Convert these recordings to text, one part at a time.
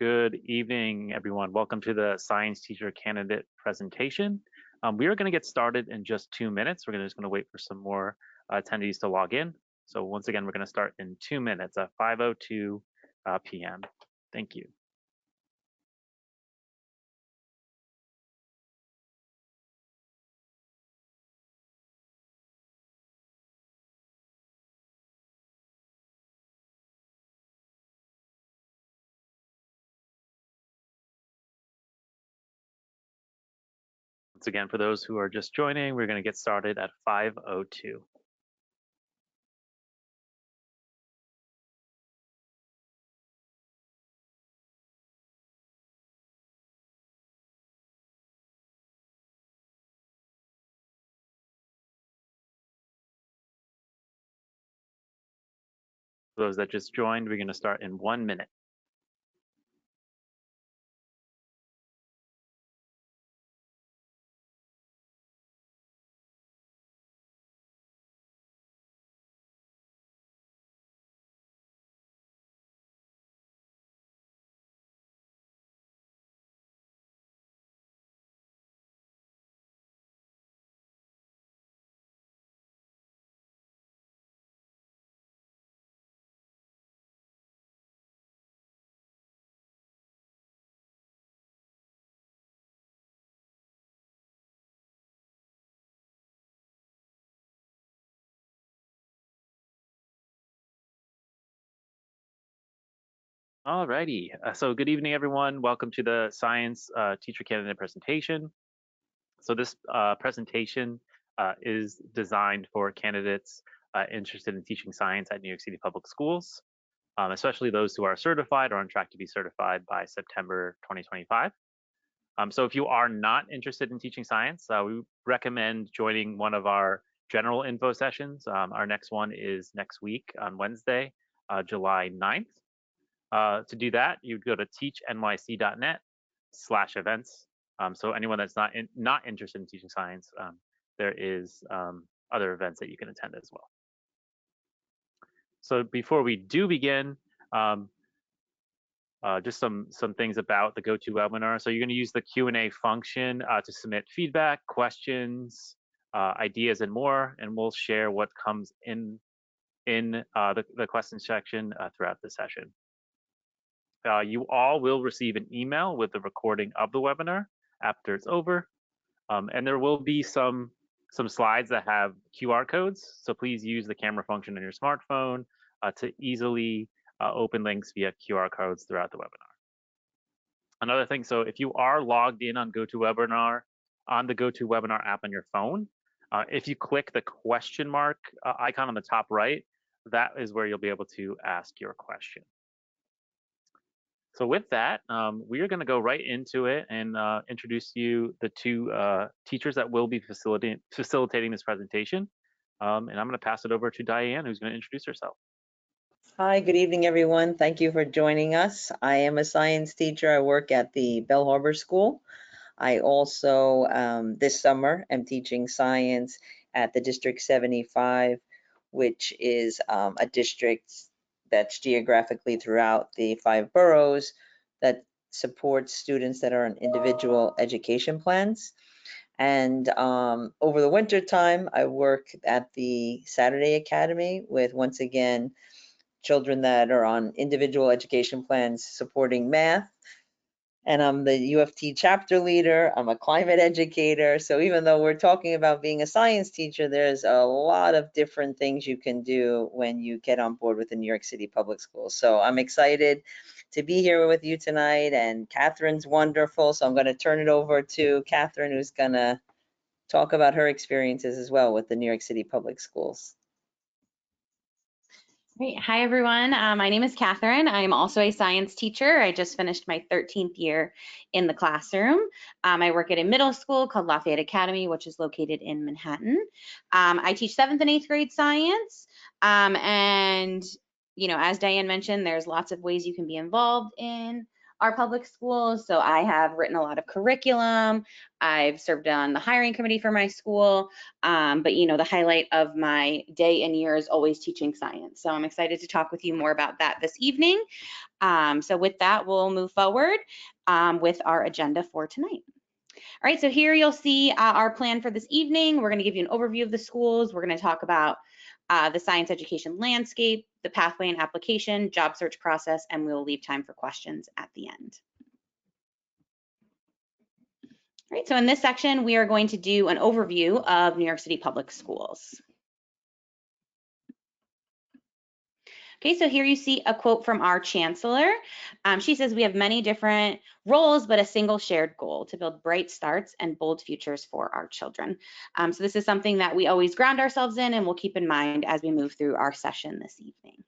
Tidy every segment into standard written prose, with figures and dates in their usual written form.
Good evening, everyone. Welcome to the Science Teacher Candidate presentation. We are going to get started in just 2 minutes. We're just going to wait for some more attendees to log in. So once again, we're going to start in 2 minutes at 5:02 p.m. Thank you. Once again, for those who are just joining, we're going to get started at 5:02. For those that just joined, we're going to start in 1 minute. Alrighty, so good evening, everyone. Welcome to the Science Teacher Candidate presentation. So this presentation is designed for candidates interested in teaching science at New York City Public Schools, especially those who are certified or on track to be certified by September 2025. So if you are not interested in teaching science, we recommend joining one of our general info sessions. Our next one is next week on Wednesday, July 9th. To do that, you'd go to teachnyc.net/events. So anyone that's not interested in teaching science, there is other events that you can attend as well. So before we do begin, just some things about the GoToWebinar. So you're going to use the Q&A function to submit feedback, questions, ideas, and more, and we'll share what comes in the question section throughout the session. You all will receive an email with the recording of the webinar after it's over. And there will be some slides that have QR codes. So please use the camera function on your smartphone to easily open links via QR codes throughout the webinar. Another thing, so if you are logged in on GoToWebinar, on the GoToWebinar app on your phone, if you click the question mark icon on the top right, that is where you'll be able to ask your question. So with that, we are going to go right into it and introduce you the two teachers that will be facilitating this presentation. And I'm going to pass it over to Diane, who's going to introduce herself. Hi, good evening, everyone. Thank you for joining us. I am a science teacher. I work at the Bell Harbor School. I also, this summer, am teaching science at the District 75, which is a district that's geographically throughout the 5 boroughs that supports students that are on individual education plans. And over the winter time, I work at the Saturday Academy with, once again, children that are on individual education plans supporting math. And I'm the UFT chapter leader. I'm a climate educator. So even though we're talking about being a science teacher, there's a lot of different things you can do when you get on board with the New York City Public Schools. So I'm excited to be here with you tonight. And Catherine's wonderful. So I'm going to turn it over to Catherine, who's going to talk about her experiences as well with the New York City Public Schools. Great. Hi, everyone. My name is Catherine. I'm also a science teacher. I just finished my 13th year in the classroom. I work at a middle school called Lafayette Academy, which is located in Manhattan. I teach 7th and 8th grade science. And, you know, as Diane mentioned, there's lots of ways you can be involved in our public schools. So I have written a lot of curriculum. I've served on the hiring committee for my school. But the highlight of my day and year is always teaching science. So I'm excited to talk with you more about that this evening. So with that, we'll move forward with our agenda for tonight. All right, so here you'll see our plan for this evening. We're going to give you an overview of the schools. We're going to talk about the science education landscape, the pathway and application, job search process, and we'll leave time for questions at the end. All right, so in this section, we are going to do an overview of New York City Public Schools. Okay, so here you see a quote from our chancellor. She says, "We have many different roles, but a single shared goal: to build bright starts and bold futures for our children." So this is something that we always ground ourselves in and we'll keep in mind as we move through our session this evening.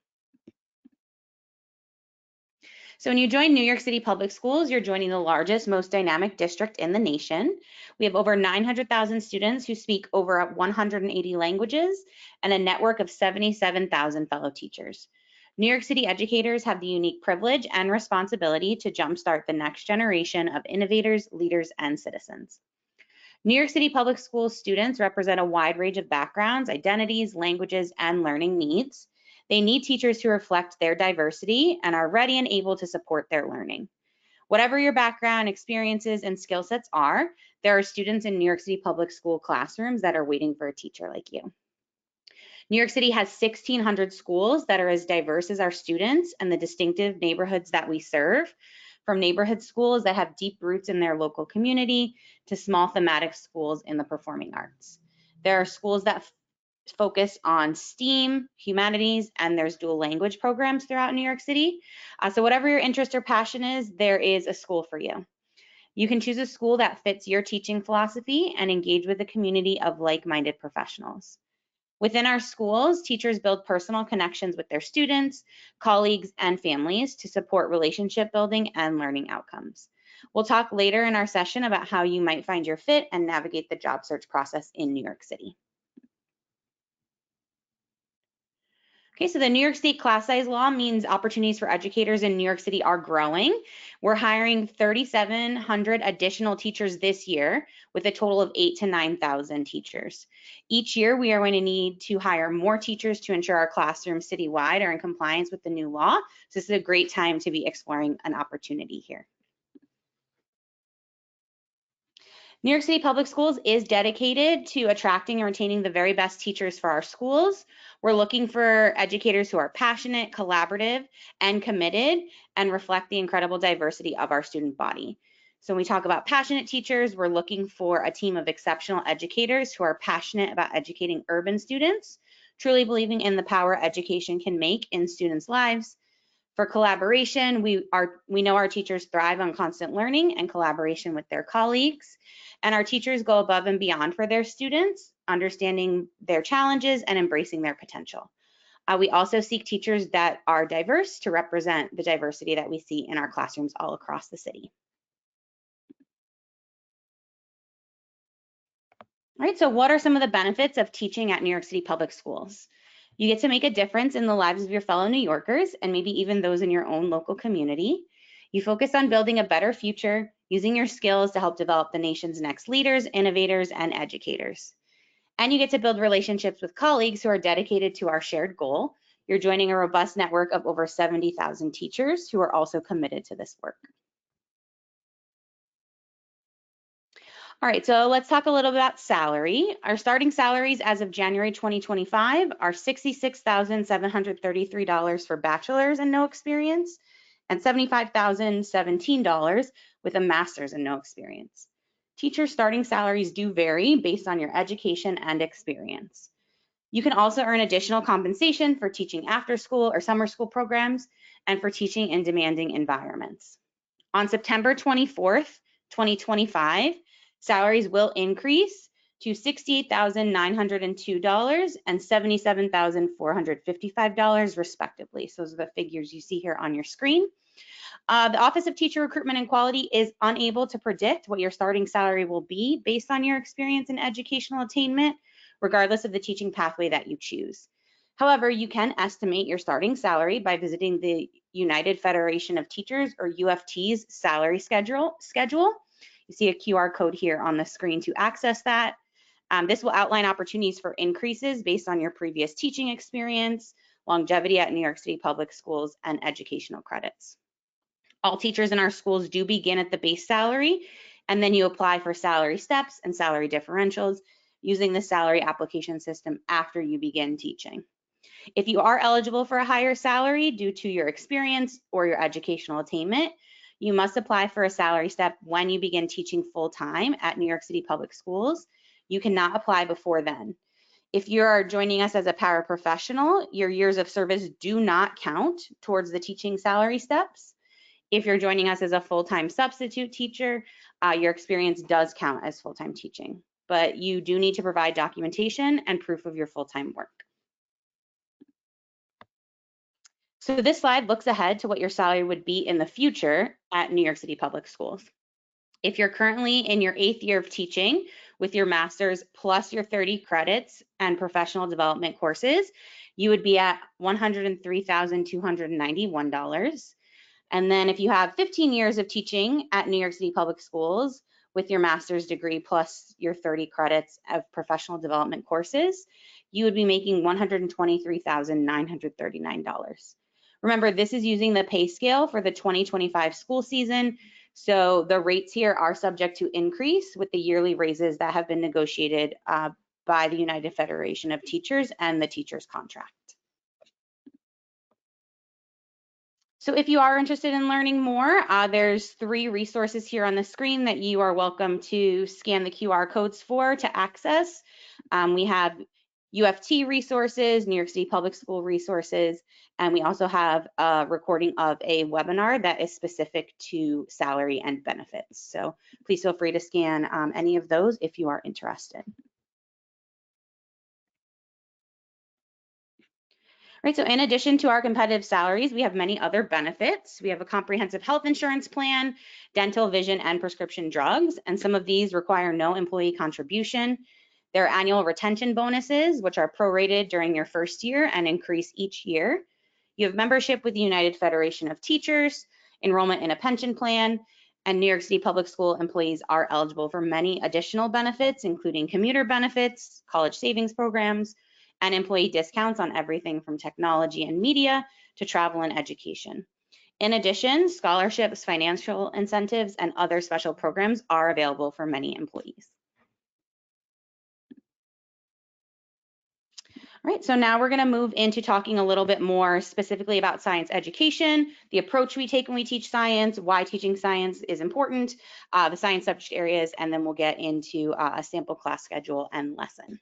So when you join New York City Public Schools, you're joining the largest, most dynamic district in the nation. We have over 900,000 students who speak over 180 languages and a network of 77,000 fellow teachers. New York City educators have the unique privilege and responsibility to jumpstart the next generation of innovators, leaders, and citizens. New York City Public Schools students represent a wide range of backgrounds, identities, languages, and learning needs. They need teachers who reflect their diversity and are ready and able to support their learning. Whatever your background, experiences, and skill sets are, there are students in New York City Public School classrooms that are waiting for a teacher like you. New York City has 1,600 schools that are as diverse as our students and the distinctive neighborhoods that we serve, from neighborhood schools that have deep roots in their local community to small thematic schools in the performing arts. There are schools that focus on STEAM, humanities, and there's dual language programs throughout New York City. So whatever your interest or passion is, there is a school for you. You can choose a school that fits your teaching philosophy and engage with a community of like-minded professionals. Within our schools, teachers build personal connections with their students, colleagues, and families to support relationship building and learning outcomes. We'll talk later in our session about how you might find your fit and navigate the job search process in New York City. Okay, so the New York State class size law means opportunities for educators in New York City are growing. We're hiring 3,700 additional teachers this year with a total of 8,000 to 9,000 teachers. Each year, we are going to need to hire more teachers to ensure our classrooms citywide are in compliance with the new law. So this is a great time to be exploring an opportunity here. New York City Public Schools is dedicated to attracting and retaining the very best teachers for our schools. We're looking for educators who are passionate, collaborative, and committed, and reflect the incredible diversity of our student body. So when we talk about passionate teachers, we're looking for a team of exceptional educators who are passionate about educating urban students, truly believing in the power education can make in students' lives. For collaboration, we know our teachers thrive on constant learning and collaboration with their colleagues, and our teachers go above and beyond for their students, understanding their challenges and embracing their potential. We also seek teachers that are diverse to represent the diversity that we see in our classrooms all across the city. All right, so what are some of the benefits of teaching at New York City Public Schools? You get to make a difference in the lives of your fellow New Yorkers and maybe even those in your own local community. You focus on building a better future, using your skills to help develop the nation's next leaders, innovators, and educators. And you get to build relationships with colleagues who are dedicated to our shared goal. You're joining a robust network of over 70,000 teachers who are also committed to this work. All right, so let's talk a little bit about salary. Our starting salaries as of January 2025 are $66,733 for bachelor's and no experience, and $75,017 with a master's and no experience. Teacher starting salaries do vary based on your education and experience. You can also earn additional compensation for teaching after school or summer school programs and for teaching in demanding environments. On September 24th, 2025, salaries will increase to $68,902 and $77,455 respectively. So those are the figures you see here on your screen. The Office of Teacher Recruitment and Quality is unable to predict what your starting salary will be based on your experience and educational attainment, regardless of the teaching pathway that you choose. However, you can estimate your starting salary by visiting the United Federation of Teachers, or UFT's salary schedule. You see a QR code here on the screen to access that. This will outline opportunities for increases based on your previous teaching experience, longevity at New York City Public Schools, and educational credits. All teachers in our schools do begin at the base salary, and then you apply for salary steps and salary differentials using the salary application system after you begin teaching. If you are eligible for a higher salary due to your experience or your educational attainment, you must apply for a salary step when you begin teaching full-time at New York City Public Schools. You cannot apply before then. If you are joining us as a paraprofessional, your years of service do not count towards the teaching salary steps. If you're joining us as a full-time substitute teacher, your experience does count as full-time teaching, but you do need to provide documentation and proof of your full-time work. So this slide looks ahead to what your salary would be in the future at New York City Public Schools. If you're currently in your 8th year of teaching with your master's plus your 30 credits and professional development courses, you would be at $103,291. And then if you have 15 years of teaching at New York City Public Schools with your master's degree plus your 30 credits of professional development courses, you would be making $123,939. Remember, this is using the pay scale for the 2025 school season, so the rates here are subject to increase with the yearly raises that have been negotiated by the United Federation of Teachers and the teachers contract. So if you are interested in learning more, there's 3 resources here on the screen that you are welcome to scan the QR codes for to access. We have UFT resources, New York City Public School resources, and we also have a recording of a webinar that is specific to salary and benefits. So please feel free to scan any of those if you are interested. Right, so in addition to our competitive salaries, we have many other benefits. We have a comprehensive health insurance plan, dental, vision, and prescription drugs, and some of these require no employee contribution. There are annual retention bonuses, which are prorated during your first year and increase each year. You have membership with the United Federation of Teachers, enrollment in a pension plan, and New York City Public School employees are eligible for many additional benefits, including commuter benefits, college savings programs, and employee discounts on everything from technology and media to travel and education. In addition, scholarships, financial incentives, and other special programs are available for many employees. All right, so now we're going to move into talking a little bit more specifically about science education, the approach we take when we teach science, why teaching science is important, the science subject areas, and then we'll get into a sample class schedule and lesson.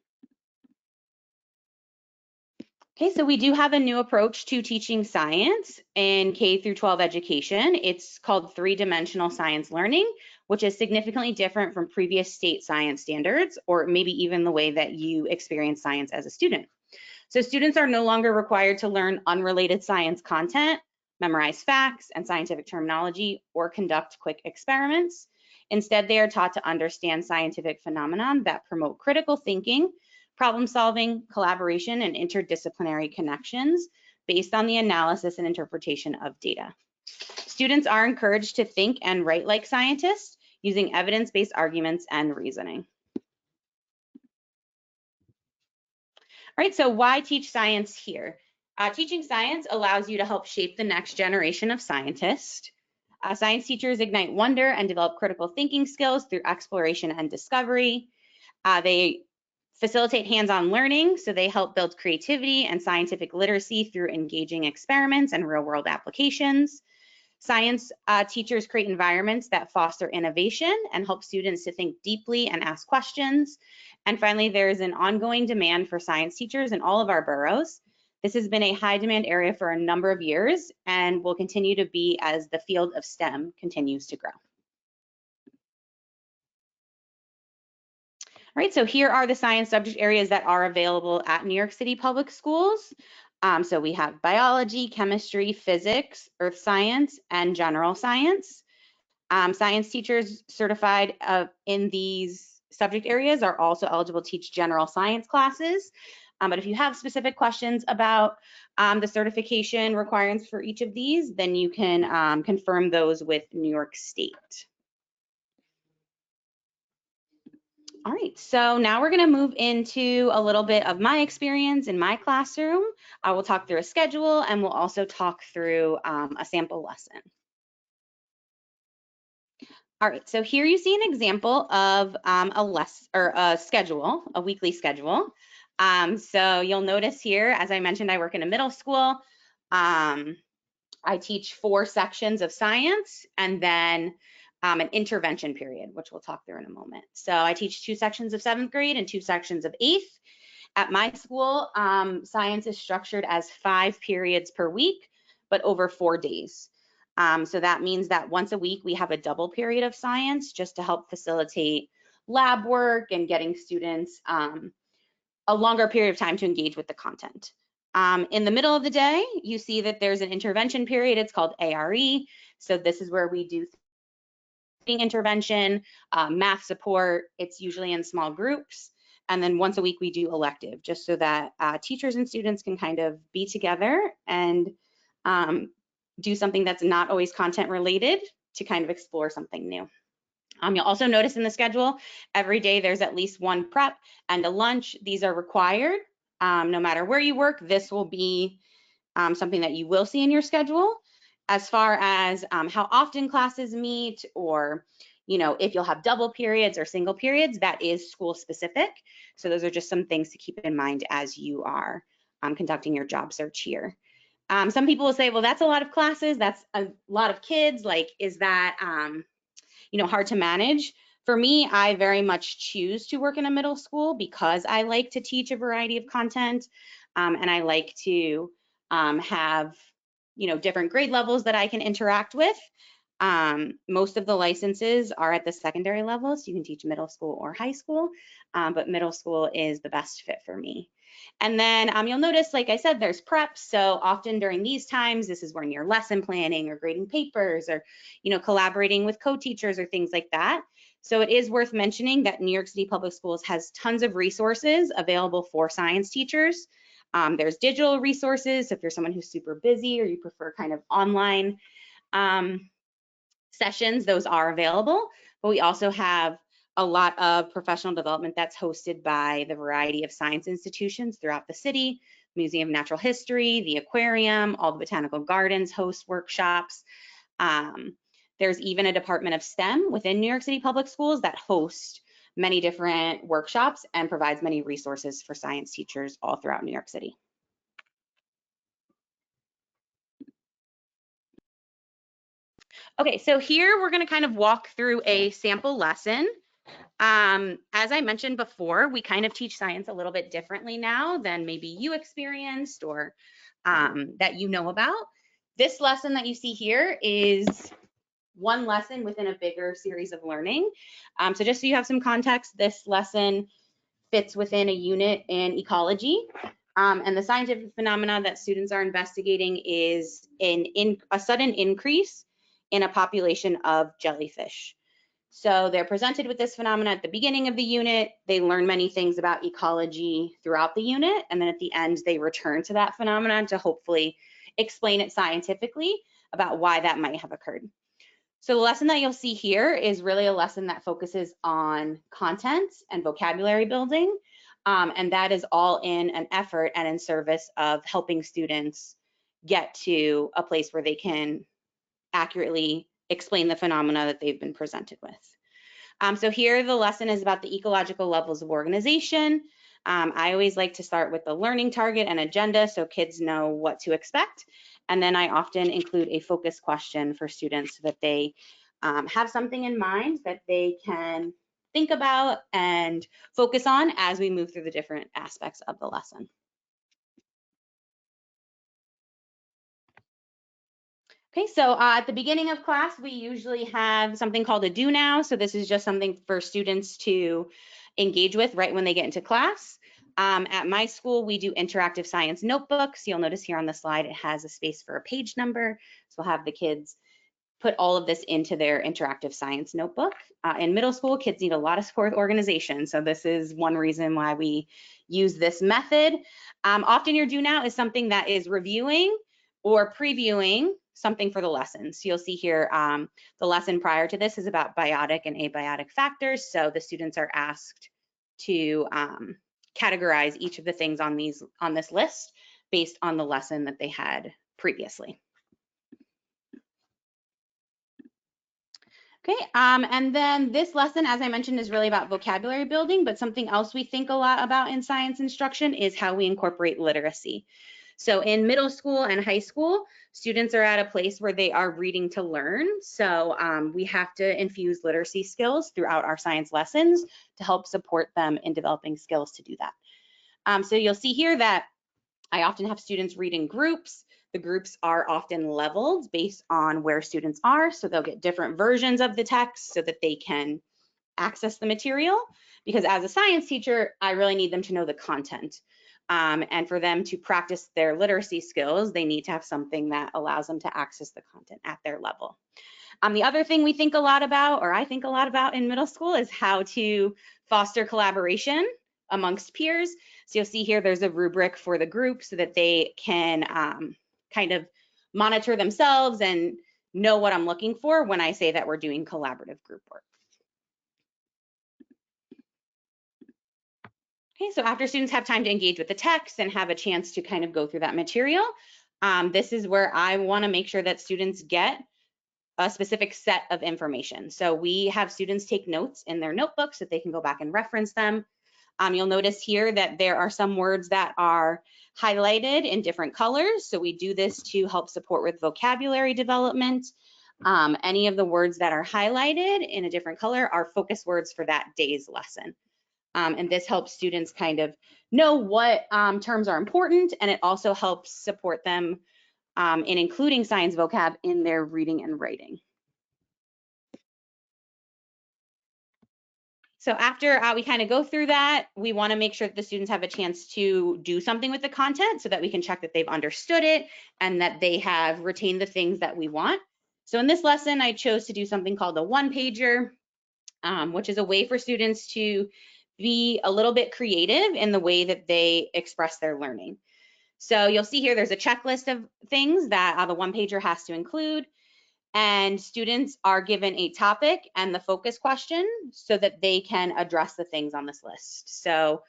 Okay, so we do have a new approach to teaching science in K through 12 education. It's called 3-dimensional science learning, which is significantly different from previous state science standards, or maybe even the way that you experience science as a student. So students are no longer required to learn unrelated science content, memorize facts and scientific terminology, or conduct quick experiments. Instead, they are taught to understand scientific phenomena that promote critical thinking, problem solving, collaboration, and interdisciplinary connections based on the analysis and interpretation of data. Students are encouraged to think and write like scientists using evidence-based arguments and reasoning. All right, so why teach science here? Teaching science allows you to help shape the next generation of scientists. Science teachers ignite wonder and develop critical thinking skills through exploration and discovery. They facilitate hands-on learning, so they help build creativity and scientific literacy through engaging experiments and real-world applications. Science teachers create environments that foster innovation and help students to think deeply and ask questions. And finally, there is an ongoing demand for science teachers in all of our boroughs. This has been a high demand area for a number of years and will continue to be as the field of STEM continues to grow. All right, so here are the science subject areas that are available at New York City Public Schools. So we have biology, chemistry, physics, earth science, and general science. Science teachers certified in these subject areas are also eligible to teach general science classes. But if you have specific questions about the certification requirements for each of these, then you can confirm those with New York State. All right, so now we're gonna move into a little bit of my experience in my classroom. I will talk through a schedule and we'll also talk through a sample lesson. All right, so here you see an example of a schedule, a weekly schedule. So you'll notice here, as I mentioned, I work in a middle school. I teach 4 sections of science and then an intervention period, which we'll talk through in a moment. So I teach 2 sections of 7th grade and 2 sections of 8th. At my school, science is structured as 5 periods per week, but over 4 days. So that means that once a week we have a double period of science just to help facilitate lab work and getting students a longer period of time to engage with the content. In the middle of the day, you see that there's an intervention period. It's called ARE. So this is where we do intervention, math support. It's usually in small groups. And then once a week we do elective, just so that teachers and students can kind of be together and do something that's not always content related to kind of explore something new. You'll also notice in the schedule, every day there's at least 1 prep and a lunch. These are required. No matter where you work, this will be something that you will see in your schedule. As far as how often classes meet, or if you'll have double periods or single periods, that is school specific. So those are just some things to keep in mind as you are conducting your job search here. Some people will say, well, that's a lot of classes, that's a lot of kids. Like, is that hard to manage? For me, I very much choose to work in a middle school because I like to teach a variety of content, and I like to have different grade levels that I can interact with. Most of the licenses are at the secondary level, so you can teach middle school or high school, but middle school is the best fit for me. And then you'll notice, like I said, there's prep. So often during these times, this is when you're lesson planning or grading papers or, collaborating with co-teachers or things like that. So it is worth mentioning that New York City Public Schools has tons of resources available for science teachers. There's digital resources. So if you're someone who's super busy or you prefer kind of online sessions, those are available. But we also have a lot of professional development that's hosted by the variety of science institutions throughout the city. Museum of Natural History, the aquarium, all the botanical gardens host workshops. There's even a Department of STEM within New York City Public Schools that hosts many different workshops and provides many resources for science teachers all throughout New York City. Okay, so here we're going to kind of walk through a sample lesson. As I mentioned before, we kind of teach science a little bit differently now than maybe you experienced or that you know about. This lesson that you see here is one lesson within a bigger series of learning. So just so you have some context, this lesson fits within a unit in ecology. And the scientific phenomena that students are investigating is a sudden increase in a population of jellyfish. So they're presented with this phenomena at the beginning of the unit. They learn many things about ecology throughout the unit. And then at the end, they return to that phenomenon to hopefully explain it scientifically about why that might have occurred. So the lesson that you'll see here is really a lesson that focuses on content and vocabulary building. And that is all in an effort and in service of helping students get to a place where they can accurately explain the phenomena that they've been presented with. So here the lesson is about the ecological levels of organization. I always like to start with the learning target and agenda so kids know what to expect. And then I often include a focus question for students so that they have something in mind that they can think about and focus on as we move through the different aspects of the lesson. Okay, so at the beginning of class, we usually have something called a do now. So this is just something for students to engage with right when they get into class. At my school, we do interactive science notebooks. You'll notice here on the slide, it has a space for a page number. So we'll have the kids put all of this into their interactive science notebook. In middle school, kids need a lot of support with organization. So this is one reason why we use this method. Often your do now is something that is reviewing or previewing something for the lesson. So you'll see here, the lesson prior to this is about biotic and abiotic factors. So the students are asked to categorize each of the things on this list based on the lesson that they had previously. Okay, and then this lesson, as I mentioned, is really about vocabulary building, but something else we think a lot about in science instruction is how we incorporate literacy. So in middle school and high school, students are at a place where they are reading to learn. So we have to infuse literacy skills throughout our science lessons to help support them in developing skills to do that. So you'll see here that I often have students read in groups. The groups are often leveled based on where students are. So they'll get different versions of the text so that they can access the material. Because as a science teacher, I really need them to know the content. And for them to practice their literacy skills, they need to have something that allows them to access the content at their level. The other thing we think a lot about, or I think a lot about in middle school, is how to foster collaboration amongst peers. So you'll see here there's a rubric for the group so that they can kind of monitor themselves and know what I'm looking for when I say that we're doing collaborative group work. Okay, so after students have time to engage with the text and have a chance to kind of go through that material, this is where I want to make sure that students get a specific set of information. So we have students take notes in their notebooks so that they can go back and reference them. You'll notice here that there are some words that are highlighted in different colors. So we do this to help support with vocabulary development. Any of the words that are highlighted in a different color are focus words for that day's lesson. And this helps students kind of know what terms are important, and it also helps support them in including science vocab in their reading and writing. So after we kind of go through that, we want to make sure that the students have a chance to do something with the content so that we can check that they've understood it and that they have retained the things that we want. So in this lesson, I chose to do something called a one-pager, which is a way for students to be a little bit creative in the way that they express their learning. So you'll see here there's a checklist of things that the one-pager has to include. And students are given a topic and the focus question so that they can address the things on this list. So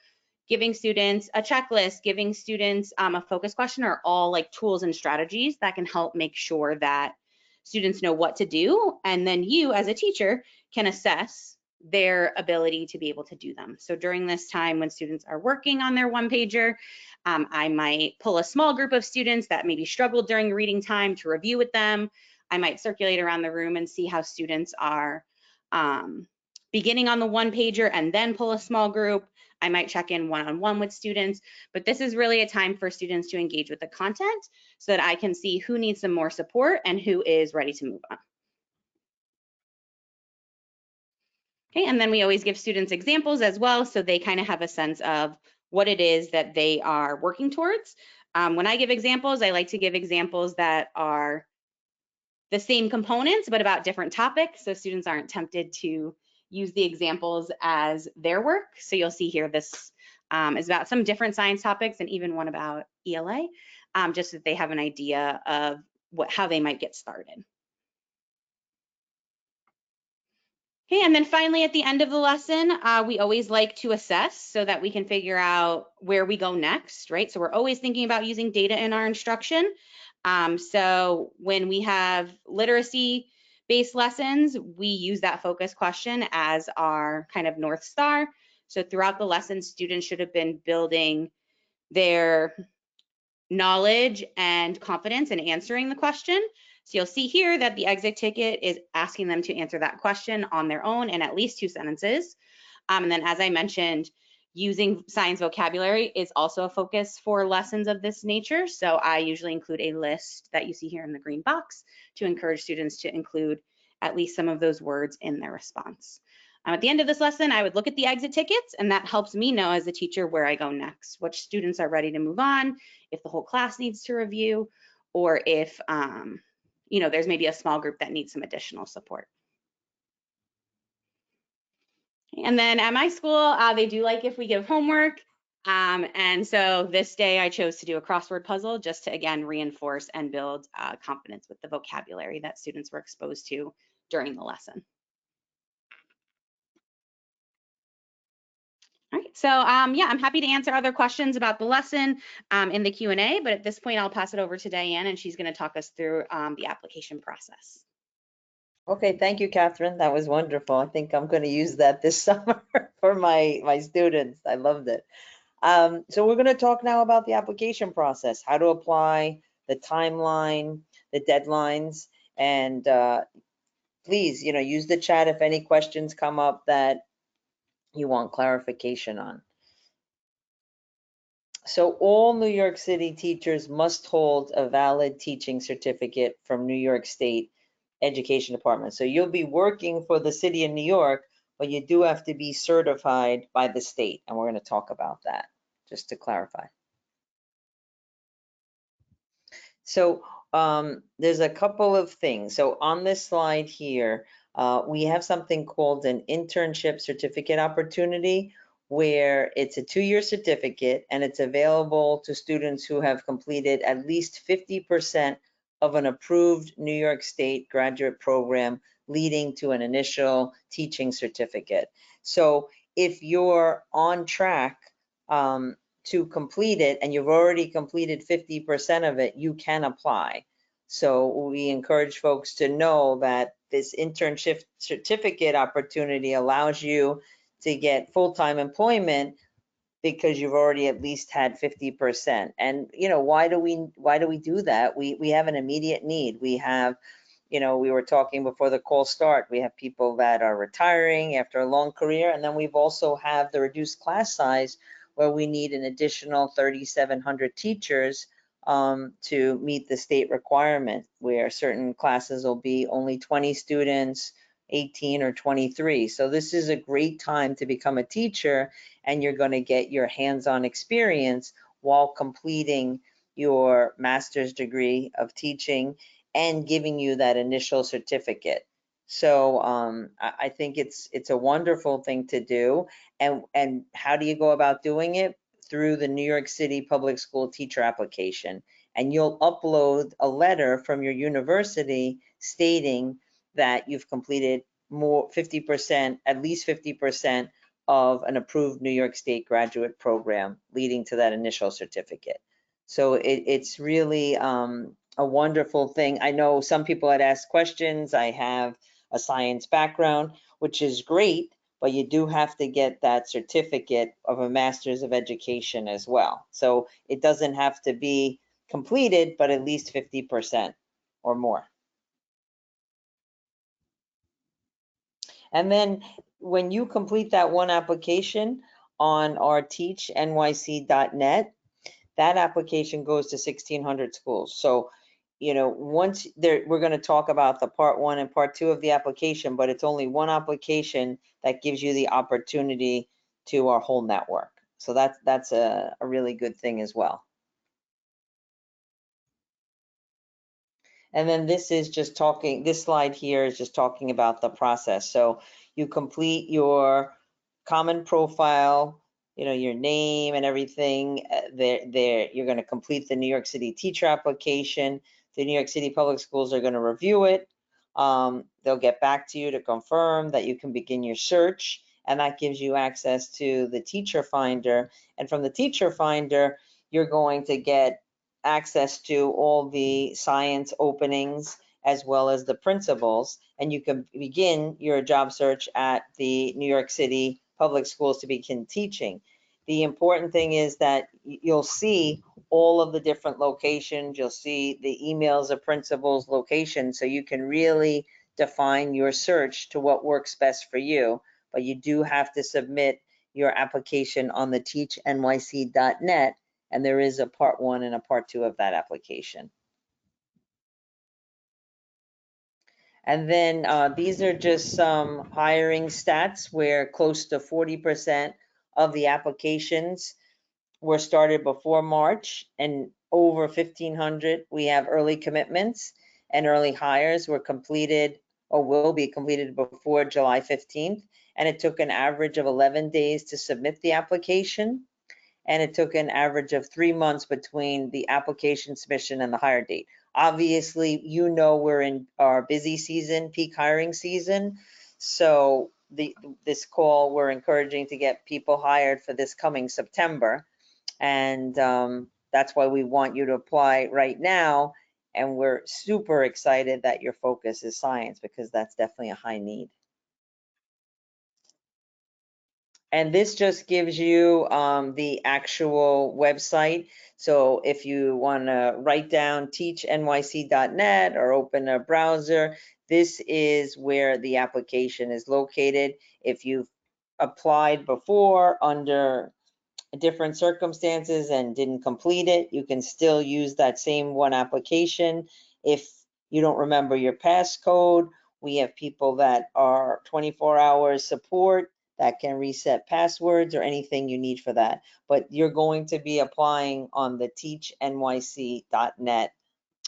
giving students a checklist, giving students a focus question are all like tools and strategies that can help make sure that students know what to do. And then you as a teacher can assess their ability to be able to do them. So during this time when students are working on their one-pager, I might pull a small group of students that maybe struggled during reading time to review with them. I might circulate around the room and see how students are beginning on the one-pager and then pull a small group. I might check in one-on-one with students, but this is really a time for students to engage with the content so that I can see who needs some more support and who is ready to move on. Okay, and then we always give students examples as well so they kind of have a sense of what it is that they are working towards. When I give examples, I like to give examples that are the same components, but about different topics, so students aren't tempted to use the examples as their work. So you'll see here this is about some different science topics and even one about ELA, just so that they have an idea of how they might get started. Okay, and then finally at the end of the lesson, we always like to assess so that we can figure out where we go next, right? So we're always thinking about using data in our instruction. So when we have literacy-based lessons, we use that focus question as our kind of North Star. So throughout the lesson, students should have been building their knowledge and confidence in answering the question. So you'll see here that the exit ticket is asking them to answer that question on their own in at least 2 sentences. And then as I mentioned, using science vocabulary is also a focus for lessons of this nature. So I usually include a list that you see here in the green box to encourage students to include at least some of those words in their response. At the end of this lesson, I would look at the exit tickets, and that helps me know as a teacher where I go next, which students are ready to move on, if the whole class needs to review, or if there's maybe a small group that needs some additional support. And then at my school, they do like if we give homework. And so this day I chose to do a crossword puzzle just to, again, reinforce and build confidence with the vocabulary that students were exposed to during the lesson. All right, so yeah, I'm happy to answer other questions about the lesson in the Q&A, but at this point I'll pass it over to Diane and she's going to talk us through the application process. Okay, thank you, Catherine. That was wonderful. I think I'm going to use that this summer for my students. I loved it. So we're going to talk now about the application process, how to apply, the timeline, the deadlines, and please, use the chat if any questions come up that you want clarification on. So all New York City teachers must hold a valid teaching certificate from New York State Education Department. So you'll be working for the city of New York, but you do have to be certified by the state, and we're going to talk about that just to clarify. So there's a couple of things. So on this slide here, we have something called an internship certificate opportunity, where it's a 2-year certificate and it's available to students who have completed at least 50% of an approved New York State graduate program leading to an initial teaching certificate. So if you're on track to complete it and you've already completed 50% of it, you can apply. So we encourage folks to know that this internship certificate opportunity allows you to get full-time employment because you've already at least had 50%. And why do we do that? We have an immediate need. We have, we were talking before the call start, we have people that are retiring after a long career, and then we've also have the reduced class size where we need an additional 3,700 teachers to meet the state requirement, where certain classes will be only 20 students, 18 or 23. So this is a great time to become a teacher, and you're going to get your hands-on experience while completing your master's degree of teaching and giving you that initial certificate. So I think it's a wonderful thing to do. And how do you go about doing it? Through the New York City Public School teacher application. And you'll upload a letter from your university stating that you've completed more 50%, at least 50% of an approved New York State graduate program leading to that initial certificate. So it's really a wonderful thing. I know some people had asked questions. I have a science background, which is great, but you do have to get that certificate of a master's of education as well. So it doesn't have to be completed, but at least 50% or more. And then when you complete that one application on our teachnyc.net, that application goes to 1,600 schools. So, once we're going to talk about the part 1 and part 2 of the application, but it's only one application that gives you the opportunity to our whole network. So that's a really good thing as well. And then this slide here is just talking about the process. So you complete your common profile, your name and everything there. You're going to complete the New York City teacher application. The New York City Public Schools are going to review it. They'll get back to you to confirm that you can begin your search, and that gives you access to the teacher finder. And from the teacher finder, you're going to get access to all the science openings as well as the principals, and you can begin your job search at the New York City Public Schools to begin teaching. The important thing is that you'll see all of the different locations. You'll see the emails of principals' locations, so you can really define your search to what works best for you. But you do have to submit your application on the teachnyc.net, and there is a part 1 and a part 2 of that application. And then these are just some hiring stats where close to 40% of the applications were started before March, and over 1,500 we have early commitments. and early hires were completed or will be completed before July 15th. And it took an average of 11 days to submit the application. And it took an average of 3 months between the application submission and the hire date. Obviously, you know, we're in our busy season, peak hiring season. So this call, we're encouraging to get people hired for this coming September. And that's why we want you to apply right now. And we're super excited that your focus is science, because that's definitely a high need. And this just gives you the actual website. So if you want to write down teachnyc.net or open a browser, this is where the application is located. If you've applied before under different circumstances and didn't complete it, you can still use that same one application. If you don't remember your passcode, we have people that are 24 hours support that can reset passwords or anything you need for that. But you're going to be applying on the teachnyc.net.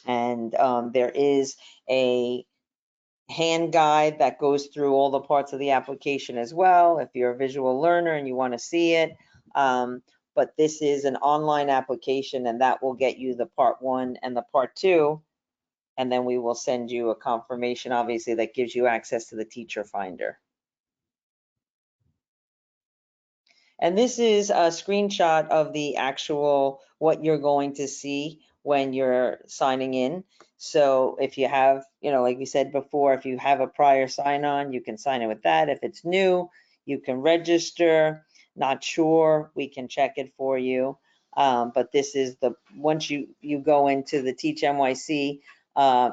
And there is a hand guide that goes through all the parts of the application as well, if you're a visual learner and you want to see it. But this is an online application, and that will get you the part 1 and the part 2. And then we will send you a confirmation, obviously, that gives you access to the teacher finder. And this is a screenshot of the actual, what you're going to see when you're signing in. So if you have, you know, like we said before, if you have a prior sign on, you can sign in with that. If it's new, you can register. Not sure, we can check it for you. But this is the, once you go into the Teach NYC,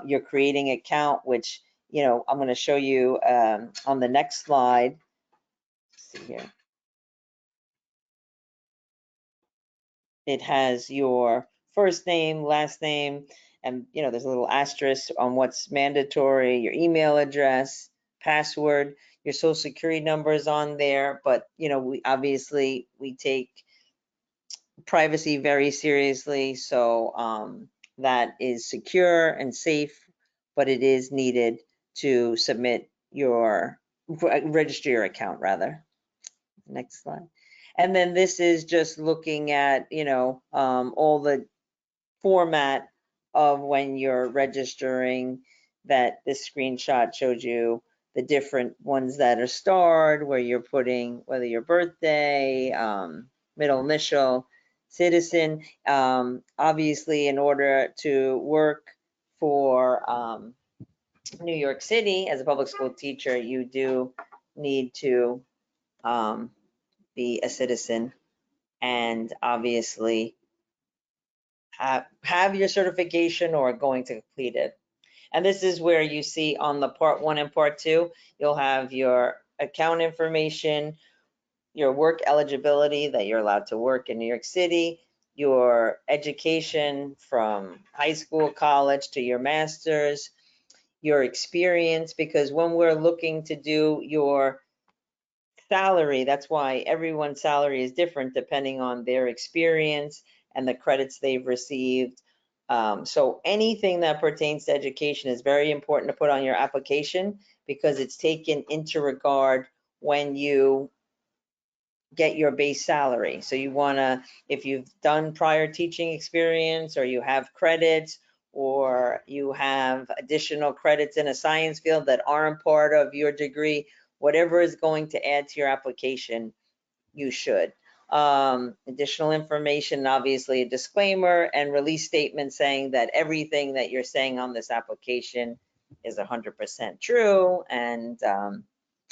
you're creating an account, which, you know, I'm going to show you on the next slide. Let's see here. It has your first name, last name, and you know, there's a little asterisk on what's mandatory, your email address, password, your social security number is on there, but you know, we obviously take privacy very seriously, so that is secure and safe, but it is needed to submit your, register your account rather. Next slide. And then this is just looking at, you know, all the format of when you're registering, that this screenshot showed you the different ones that are starred, where you're putting whether your birthday, middle initial, citizen. Obviously, in order to work for New York City as a public school teacher, you do need to be a citizen, and obviously have your certification or going to complete it. And this is where you see on the part 1 and part 2, you'll have your account information, your work eligibility, that you're allowed to work in New York City, your education from high school, college to your master's, your experience, because when we're looking to do your salary, that's why everyone's salary is different depending on their experience and the credits they've received. So anything that pertains to education is very important to put on your application, because it's taken into regard when you get your base salary. So you want to, if you've done prior teaching experience, or you have credits, or you have additional credits in a science field that aren't part of your degree, whatever is going to add to your application, you should. Additional information, obviously a disclaimer and release statement saying that everything that you're saying on this application is 100% true, and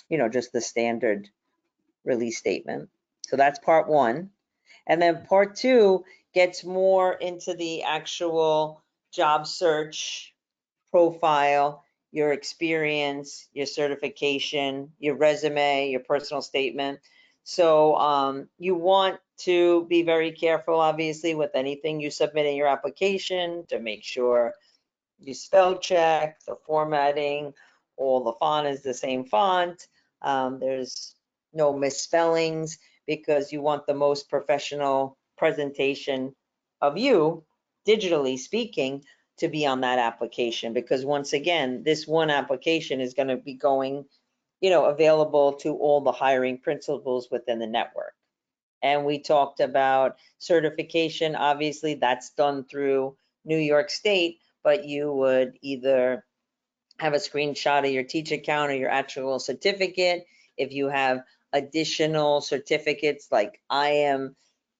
you know, just the standard release statement. So that's part 1. And then part 2 gets more into the actual job search profile, your experience, your certification, your resume, your personal statement. So you want to be very careful, obviously, with anything you submit in your application, to make sure you spell check, the formatting, all the font is the same font. There's no misspellings, because you want the most professional presentation of you, digitally speaking, to be on that application, because once again, this one application is going to be going, available to all the hiring principals within the network. And we talked about certification. Obviously, that's done through New York State, but you would either have a screenshot of your teach account or your actual certificate. If you have additional certificates, like I am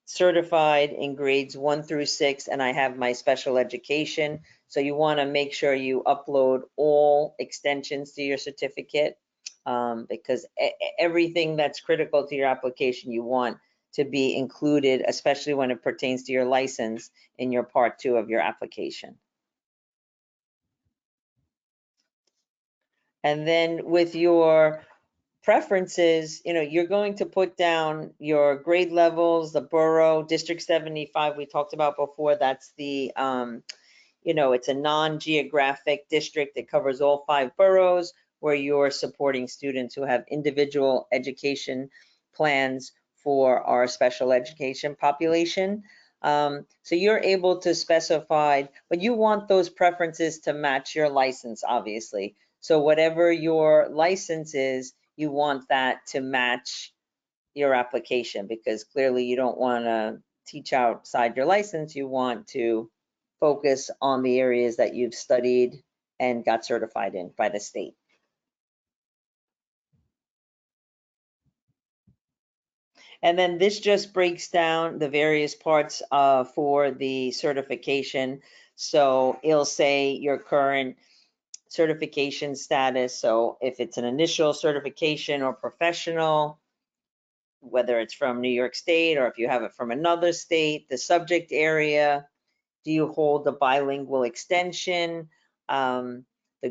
certified in grades 1 through 6 and I have my special education. So you want to make sure you upload all extensions to your certificate, because everything that's critical to your application you want to be included, especially when it pertains to your license in your part 2 of your application. And then with your preferences, you're going to put down your grade levels, the borough, District 75 we talked about before. That's the, it's a non-geographic district. It covers all 5 boroughs where you're supporting students who have individual education plans for our special education population. So you're able to specify, but you want those preferences to match your license, obviously. So whatever your license is, you want that to match your application, because clearly you don't want to teach outside your license. You want to focus on the areas that you've studied and got certified in by the state. And then this just breaks down the various parts for the certification. So it'll say your current certification status. So if it's an initial certification or professional, whether it's from New York State or if you have it from another state, the subject area, do you hold the bilingual extension, the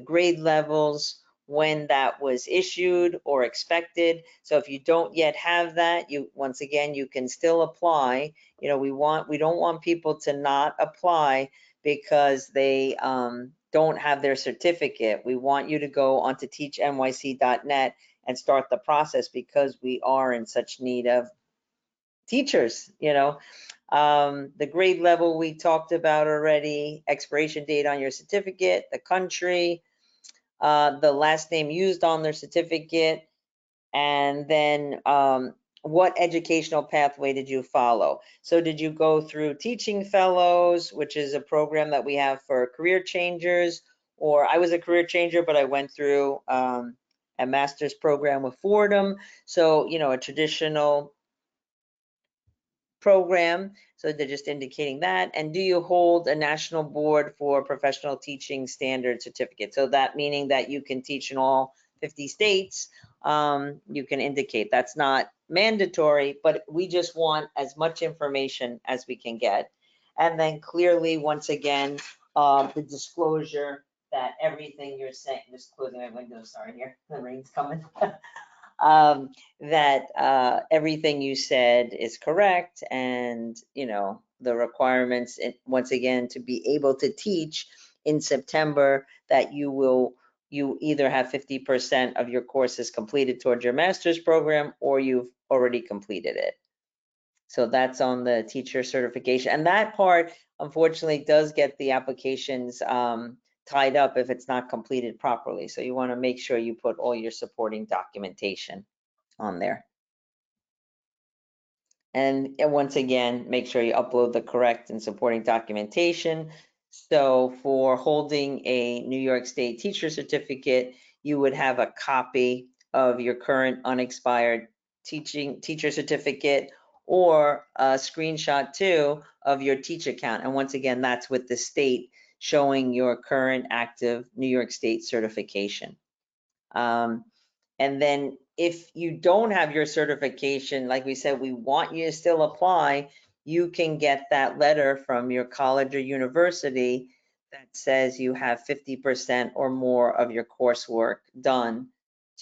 grade levels, when that was issued or expected. So if you don't yet have that, once again, you can still apply. We don't want people to not apply because they don't have their certificate. We want you to go onto teachnyc.net and start the process, because we are in such need of teachers. The grade level we talked about already, expiration date on your certificate, the country, the last name used on their certificate, and then what educational pathway did you follow? So did you go through Teaching Fellows, which is a program that we have for career changers, or I was a career changer, but I went through a master's program with Fordham. So, a traditional program. So they're just indicating that. And do you hold a National Board for Professional Teaching Standard certificate? So that meaning that you can teach in all 50 states. You can indicate that's not mandatory, but we just want as much information as we can get. And then clearly, once again, the disclosure that everything you're saying, just closing my window, sorry here, the rain's coming. That everything you said is correct, and the requirements, once again, to be able to teach in September, that you either have 50% of your courses completed towards your master's program, or you've already completed it. So that's on the teacher certification, and that part unfortunately does get the applications tied up if it's not completed properly. So you want to make sure you put all your supporting documentation on there. And once again, make sure you upload the correct and supporting documentation. So for holding a New York State teacher certificate, you would have a copy of your current unexpired teacher certificate, or a screenshot too of your teach account. And once again, that's with the state showing your current active New York State certification. And then if you don't have your certification, like we said, we want you to still apply. You can get that letter from your college or university that says you have 50% or more of your coursework done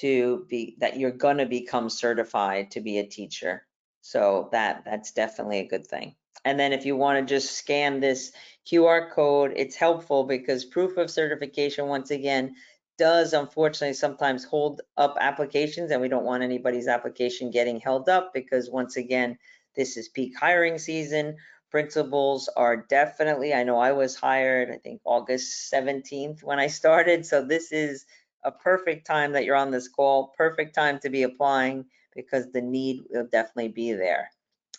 that you're gonna become certified to be a teacher. So that's definitely a good thing. And then if you want to just scan this QR code, it's helpful because proof of certification, once again, does unfortunately sometimes hold up applications, and we don't want anybody's application getting held up, because once again, this is peak hiring season Principals are definitely, I know I was hired, I think August 17th when I started. So this is a perfect time that you're on this call, perfect time to be applying because the need will definitely be there.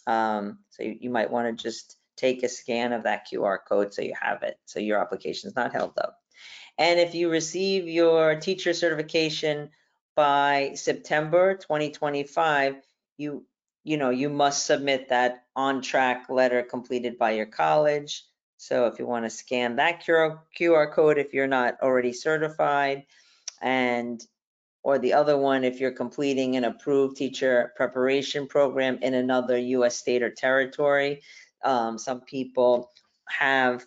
So you might want to just take a scan of that QR code so you have it, so your application is not held up. And if you receive your teacher certification by September 2025, you must submit that on-track letter completed by your college. So if you want to scan that QR code, if you're not already certified, or the other one, if you're completing an approved teacher preparation program in another US state or territory. Some people have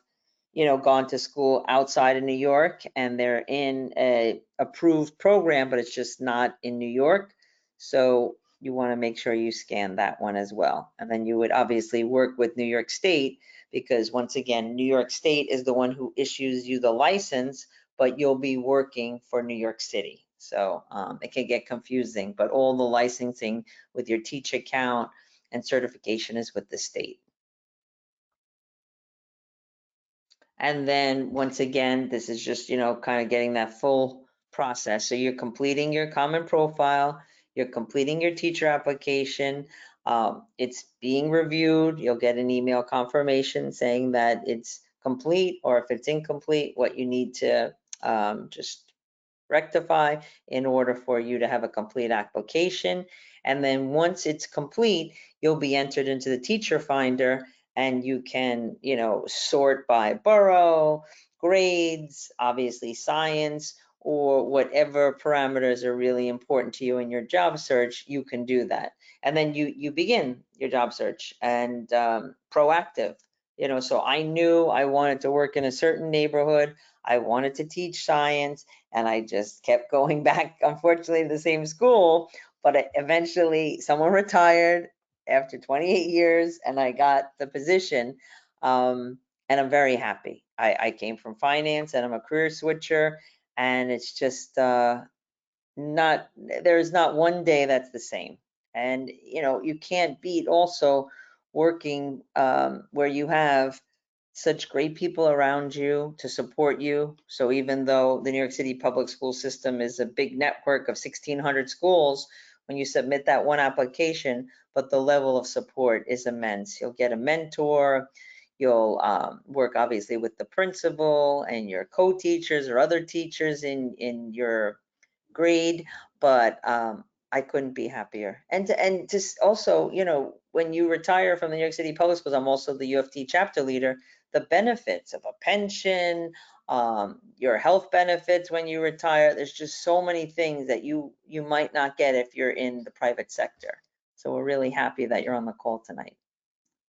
gone to school outside of New York and they're in a approved program, but it's just not in New York. So you want to make sure you scan that one as well. And then you would obviously work with New York State because once again, New York State is the one who issues you the license, but you'll be working for New York City. So it can get confusing, but all the licensing with your teacher account and certification is with the state. And then once again, this is just, kind of getting that full process. So you're completing your common profile, you're completing your teacher application, it's being reviewed. You'll get an email confirmation saying that it's complete, or if it's incomplete, what you need to just rectify in order for you to have a complete application. And then once it's complete, you'll be entered into the teacher finder and you can, sort by borough, grades, obviously science, or whatever parameters are really important to you in your job search, you can do that. And then you begin your job search and proactive. So I knew I wanted to work in a certain neighborhood. I wanted to teach science, and I just kept going back, unfortunately, to the same school. But eventually, someone retired after 28 years, and I got the position, and I'm very happy. I came from finance, and I'm a career switcher, and it's just there's not one day that's the same. And you can't beat also working where you have such great people around you to support you. So even though the New York City public school system is a big network of 1,600 schools, when you submit that one application, but the level of support is immense. You'll get a mentor, you'll work obviously with the principal and your co-teachers or other teachers in your grade, but I couldn't be happier. And just also, when you retire from the New York City Public Schools, I'm also the UFT chapter leader, the benefits of a pension, your health benefits when you retire, there's just so many things that you might not get if you're in the private sector. So we're really happy that you're on the call tonight.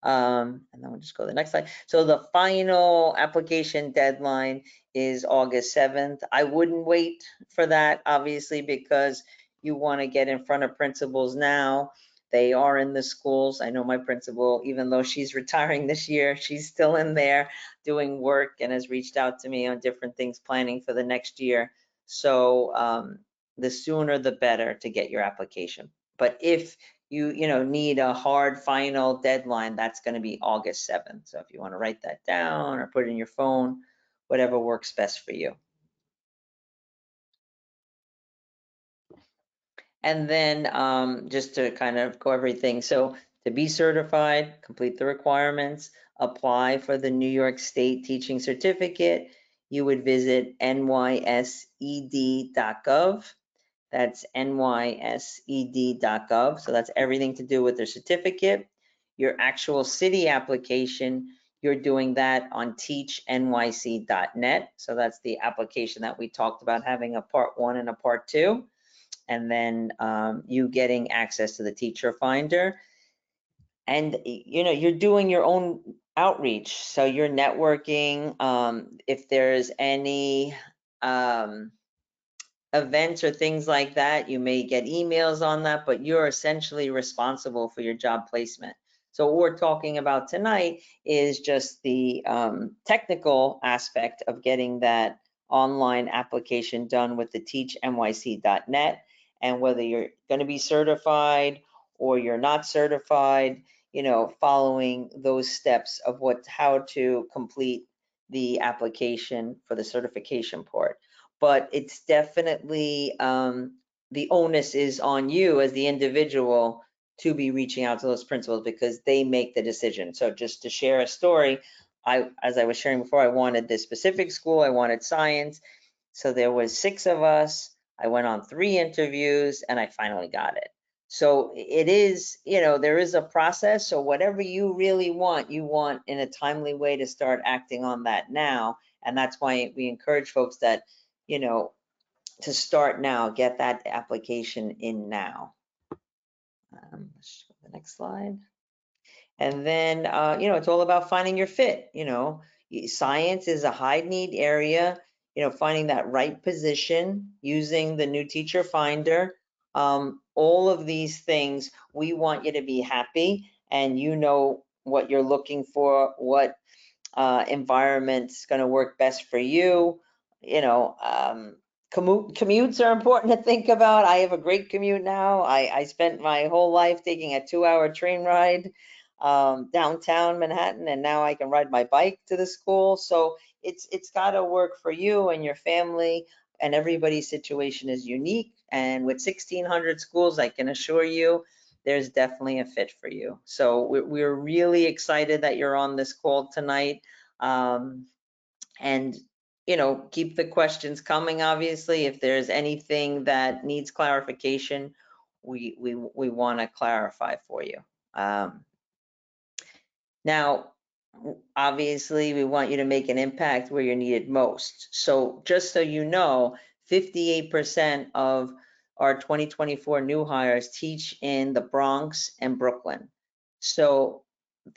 And then we'll just go to the next slide. So the final application deadline is August 7th. I wouldn't wait for that, obviously, because you want to get in front of principals now. They are in the schools. I know my principal, even though she's retiring this year, she's still in there doing work and has reached out to me on different things, planning for the next year. So the sooner the better to get your application. But if you need a hard final deadline, that's going to be August 7th. So if you want to write that down or put it in your phone, whatever works best for you. And then just to kind of go everything. So to be certified, complete the requirements, apply for the New York State Teaching Certificate. You would visit nysed.gov. That's nysed.gov. So that's everything to do with their certificate. Your actual city application, you're doing that on teachnyc.net. So that's the application that we talked about, having a part 1 and a part 2. And then you getting access to the teacher finder. And you're doing your own outreach. So you're networking. If there's any events or things like that, you may get emails on that, but you're essentially responsible for your job placement. So what we're talking about tonight is just the technical aspect of getting that online application done with the teachnyc.net, and whether you're going to be certified or you're not certified, following those steps of how to complete the application for the certification part. But it's definitely, the onus is on you as the individual to be reaching out to those principals because they make the decision. So just to share a story, as I was sharing before, I wanted this specific school, I wanted science. So there was 6 of us. I went on 3 interviews and I finally got it. So it is, there is a process. So whatever you really want, you want in a timely way to start acting on that now. And that's why we encourage folks that, to start now, get that application in now. Let's go to the next slide. And then, it's all about finding your fit. Science is a high need area, finding that right position, using the new teacher finder. All of these things, we want you to be happy and what you're looking for, what environment's going to work best for you. Commutes are important to think about. I have a great commute now. I spent my whole life taking a 2-hour train ride downtown Manhattan, and now I can ride my bike to the school. So it's got to work for you and your family, and everybody's situation is unique. And with 1,600 schools, I can assure you, there's definitely a fit for you. So we're really excited that you're on this call tonight. And keep the questions coming. Obviously, if there's anything that needs clarification, we want to clarify for you. Now, obviously, we want you to make an impact where you're needed most. So just so you know, 58% of our 2024 new hires teach in the Bronx and Brooklyn. So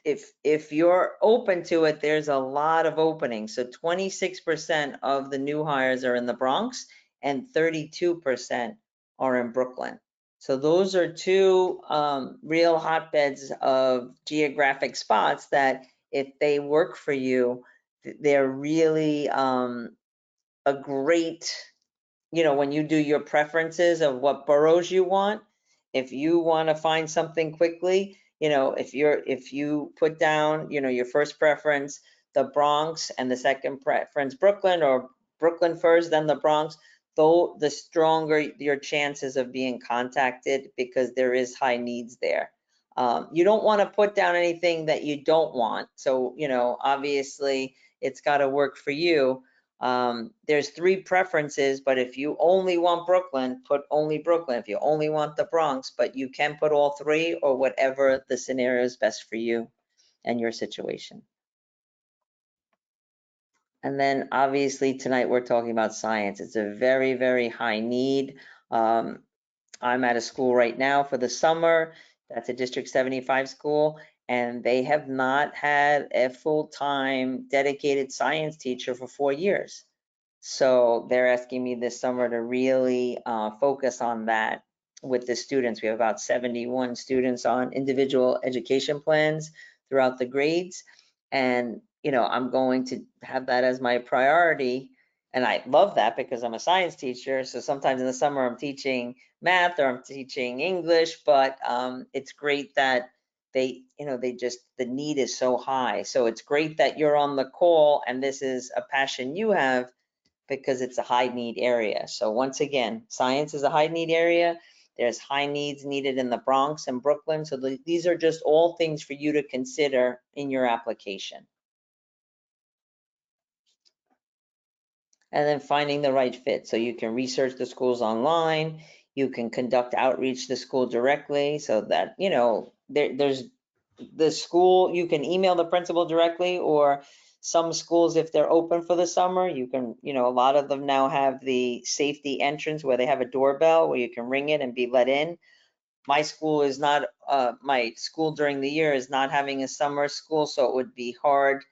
if you're open to it, there's a lot of openings. So 26% of the new hires are in the Bronx and 32% are in Brooklyn. So those are 2 real hotbeds of geographic spots that if they work for you, they're really a great, when you do your preferences of what boroughs you want, if you want to find something quickly, if you put down, your first preference, the Bronx, and the second preference, Brooklyn, or Brooklyn first, then the Bronx, though the stronger your chances of being contacted because there is high needs there. You don't want to put down anything that you don't want. So, obviously it's got to work for you. There's 3 preferences, but if you only want Brooklyn, put only Brooklyn. If you only want the Bronx, but you can put all 3 or whatever the scenario is best for you and your situation. And then obviously tonight we're talking about science. It's a very, very high need. I'm at a school right now for the summer. That's a District 75 school, and they have not had a full-time dedicated science teacher for 4 years. So they're asking me this summer to really focus on that with the students. We have about 71 students on individual education plans throughout the grades. And, I'm going to have that as my priority. And I love that because I'm a science teacher. So sometimes in the summer I'm teaching math or I'm teaching English, but it's great that the need is so high. So it's great that you're on the call and this is a passion you have because it's a high need area. So once again, science is a high need area. There's high needs needed in the Bronx and Brooklyn. So these are just all things for you to consider in your application. And then finding the right fit. So you can research the schools online. You can conduct outreach to the school directly so that, there's the school, you can email the principal directly, or some schools, if they're open for the summer, you can, a lot of them now have the safety entrance where they have a doorbell where you can ring it and be let in. My school is not, my school during the year is not having a summer school, so it would be hard,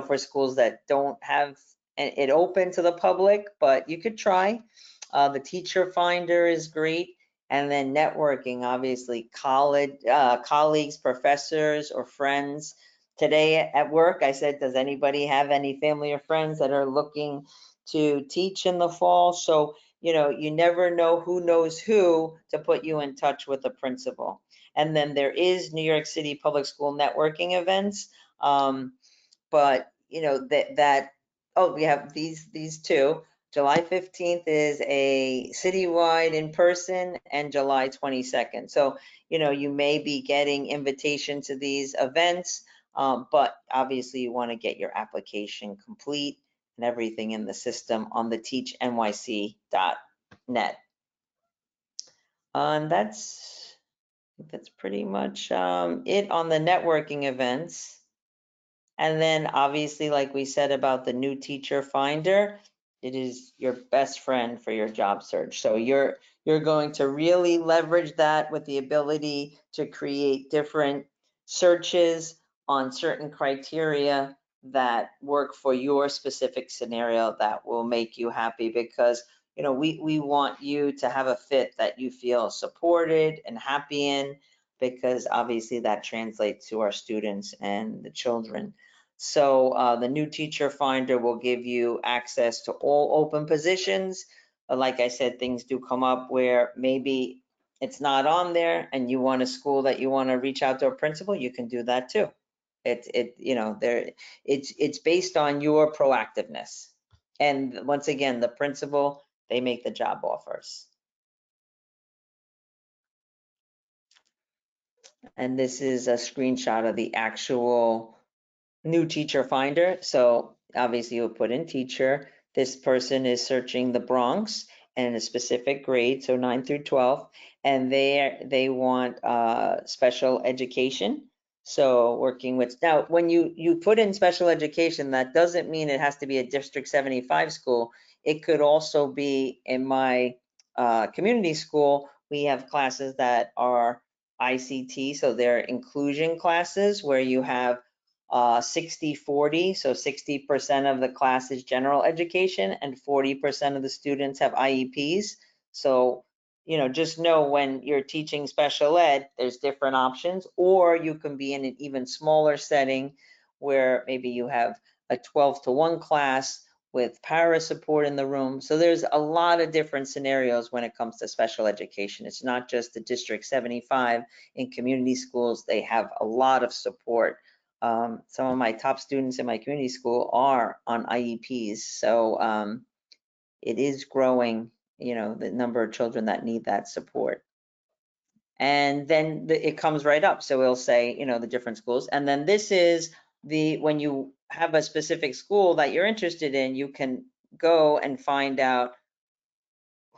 for schools that don't have it open to the public, but you could try. The teacher finder is great. And then networking, obviously, colleagues, professors, or friends. Today at work, I said, does anybody have any family or friends that are looking to teach in the fall? So, you know, you never know who knows who to put you in touch with the principal. And then there is New York City Public School networking events. But you know, oh, we have these two. July 15th is a citywide in person, and July 22nd. So, you know, you may be getting invitation to these events, but obviously you want to get your application complete and everything in the system on the teachnyc.net. And that's pretty much it on the networking events. And then obviously, like we said about the new teacher finder, it is your best friend for your job search. So you're going to really leverage that with the ability to create different searches on certain criteria that work for your specific scenario that will make you happy, because you know, we want you to have a fit that you feel supported and happy in, because obviously that translates to our students and the children. So the new teacher finder will give you access to all open positions. Like I said, things do come up where maybe it's not on there and you want a school that you want to reach out to a principal, you can do that too. You know, it's based on your proactiveness. And once again, the principal, they make the job offers. And this is a screenshot of the actual new teacher finder. So obviously you'll put in teacher. This person is searching the Bronx and a specific grade, so 9 through 12, and they want special education. So working with, now when you put in special education, that doesn't mean it has to be a District 75 school. It could also be in my community school. We have classes that are ICT, so they're inclusion classes where you have 60-40, so 60% of the class is general education and 40% of the students have IEPs. So, you know, just know when you're teaching special ed, there's different options, or you can be in an even smaller setting where maybe you have a 12-to-1 class with para support in the room. So there's a lot of different scenarios when it comes to special education. It's not just the District 75 in community schools. They have a lot of support. Some of my top students in my community school are on IEPs. So it is growing, you know, the number of children that need that support. And then it comes right up. So we'll say, you know, the different schools. And then this is when you have a specific school that you're interested in, you can go and find out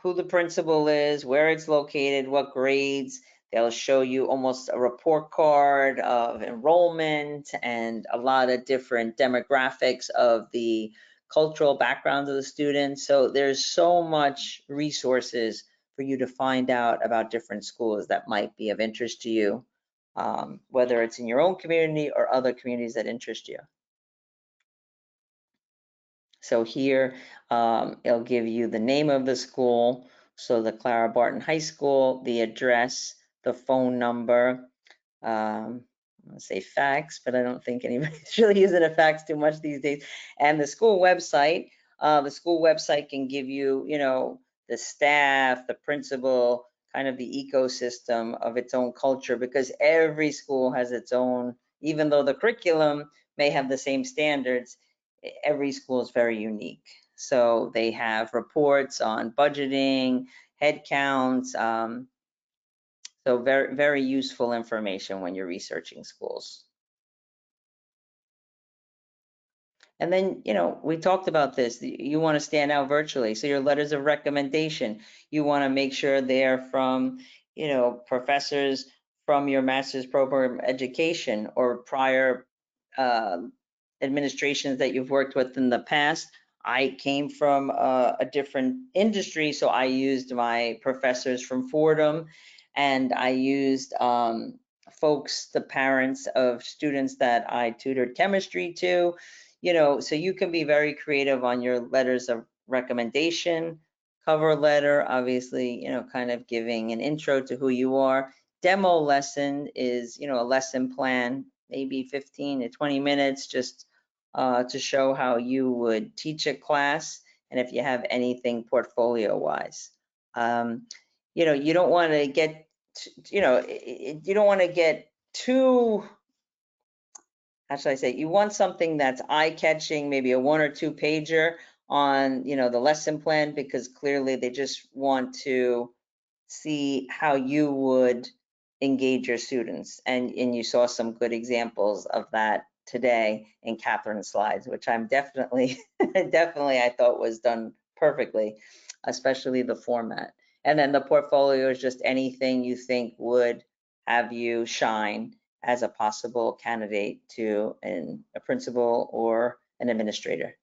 who the principal is, where it's located, what grades. They'll show you almost a report card of enrollment and a lot of different demographics of the cultural backgrounds of the students. So there's so much resources for you to find out about different schools that might be of interest to you, whether it's in your own community or other communities that interest you. So here, it'll give you the name of the school. So the Clara Barton High School, the address, the phone number, I'm gonna say fax, but I don't think anybody's really using a fax too much these days. And the school website. The school website can give you, you know, the staff, the principal, kind of the ecosystem of its own culture, because every school has its own, even though the curriculum may have the same standards, every school is very unique. So they have reports on budgeting, head counts, so very, very useful information when you're researching schools. And then, you know, we talked about this. You want to stand out virtually. So your letters of recommendation, you want to make sure they're from, you know, professors from your master's program education or prior administrations that you've worked with in the past. I came from a different industry, so I used my professors from Fordham, and I used folks, the parents of students that I tutored chemistry to, you know, so you can be very creative on your letters of recommendation, cover letter, obviously, you know, kind of giving an intro to who you are. Demo lesson is, you know, a lesson plan, maybe 15 to 20 minutes, just to show how you would teach a class. and if you have anything portfolio-wise. You know, you don't want to get, you know, you don't want to get too, how should I say, you want something that's eye-catching, maybe a 1 or 2 pager on, you know, the lesson plan, because clearly they just want to see how you would engage your students. And you saw some good examples of that today in Catherine's slides, which I'm definitely, definitely I thought was done perfectly, especially the format. And then the portfolio is just anything you think would have you shine as a possible candidate to a principal or an administrator.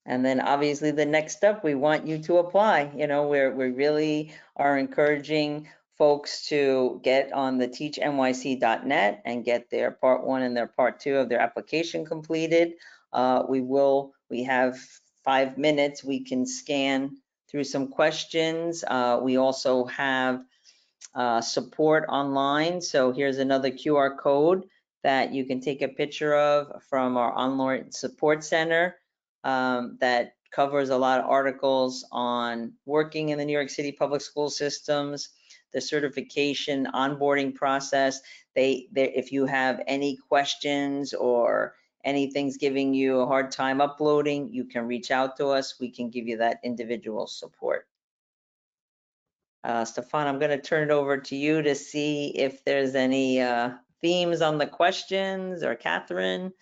And then obviously the next step, we want you to apply. You know, we really are encouraging folks to get on the teachnyc.net and get their part 1 and their part 2 of their application completed. We have 5 minutes. We can scan through some questions. We also have support online. So here's another QR code that you can take a picture of from our online support center that covers a lot of articles on working in the New York City public school systems, the certification onboarding process. If you have any questions or anything's giving you a hard time uploading, you can reach out to us. We can give you that individual support. Stefan, I'm going to turn it over to you to see if there's any themes on the questions, or Catherine.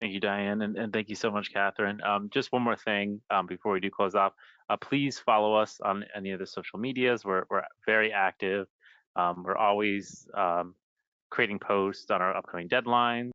Thank you, Diane, and thank you so much, Catherine. Just one more thing before we do close off. Please follow us on any of the social medias. We're very active. We're always creating posts on our upcoming deadlines.